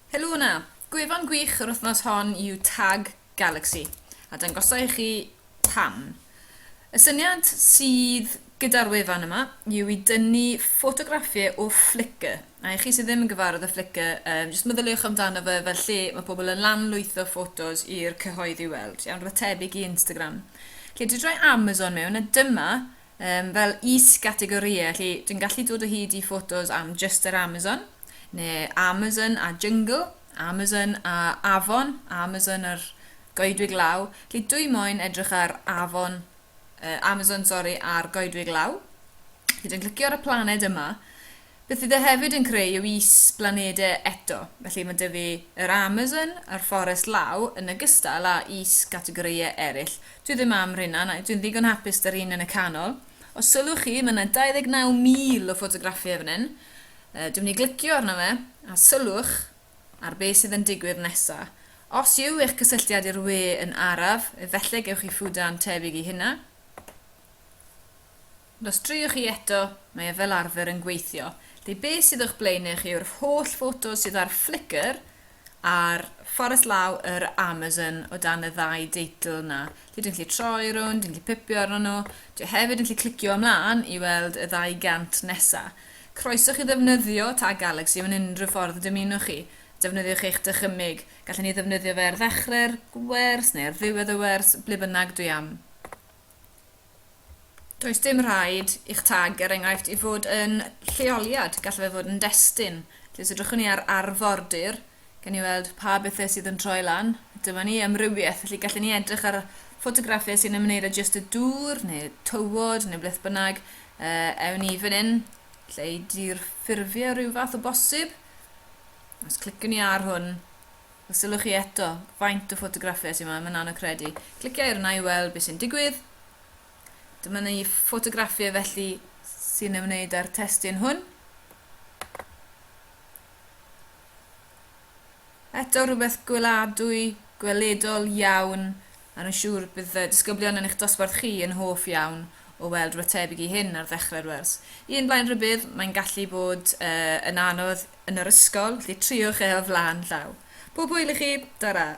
Helo yna, Gwefan Gwych yr wythnos hon yw Tag Galaxy, a dangosau i chi pam. Y syniad sydd gyda'r wefan yma yw i dynnu ffotograffiau o Flickr. A i chi sydd ddim yn gyfarwydd â Flickr, jyst meddyliwch amdano fe fel lle mae pobl yn lanlwytho ffotos i'r cyhoedd i weld, iawn rhaid tebyg i Instagram. Lle dwi'n droi Amazon mewn, a dyma fel is-gategoriau, lle dwi'n gallu dod o hyd i ffotos am just yr Amazon, neu Amazon a Jungle, Amazon a Afon, Amazon ar goedwig law. Lle dwi moyn edrych ar Amazon ar goedwig law. Lle dwi'n clicio ar y planed yma. Beth ydy hefyd yn creu yw is-blanedau eto. Felly mae dy fi yr Amazon a'r fforest law yn ogystal â is-gategoriau eraill. Dwi ddim am rhywun, dwi'n ddigon hapus dy'r un yn y canol. Os sylwch chi, mae yna 29,000 o ffotograffiau fan hyn. Dwi'n mynd i glicio arno fe, a sylwch ar beth sydd yn digwydd nesaf. Os yw eich cysylltiad i'r we yn araf, efallai gewch chi ffwdan tebyg i hynna. Os driwch chi eto, mae e fel arfer yn gweithio. Lle beth sydd o'ch blaen chi yw'r holl ffotos sydd ar Flickr a'r fforest law yr Amazon o dan y ddau deitl yna. Lle dwi'n gallu troi rhwng, dwi'n gallu pipio arno nhw. Dwi hefyd yn gallu clicio ymlaen i weld y 200 nesaf. Croeso chi ddefnyddio Tag Galaxy mewn unrhyw ffordd dymunwch chi. Defnyddiwch eich dychymyg. Gallwn ni ddefnyddio fe ar ddechrau'r wers neu ar ddiwedd y wers, ble bynnag dwi am. Does dim rhaid i'ch tag enghraifft i fod yn lleoliad, gallai fe fod yn destun. Os edrychwn ni ar arfordir, gan i weld pa bethau sydd yn troi lan. Dyma ni amrywiaeth, felly gallwn ni edrych ar ffotograffiau sy'n ymwneud â jyst y dŵr, neu tywod, neu bleth bynnag. Ewn ni fan hyn, lle i dir ffurfiau rhyw fath o bosib. Os clicwn ni ar hwn, os sylwch chi eto, faint o ffotograffiau sy'n yma, mae'n anodd credu. Clicio ar hwnna i weld beth sy'n digwydd. Dyma ni ffotograffiau felly sy'n ymwneud â'r testyn hwn. Eto rhywbeth gweledol iawn, a nhw'n siŵr bydd disgyblion yn eich dosbarth chi yn hoff iawn o weld rhywbeth tebyg i hyn ar ddechrau'r wers. Un blaen rybydd, mae'n gallu bod yn anodd yn yr ysgol, lle triwch e o flaen llaw. Pob hwyl i chi, dara!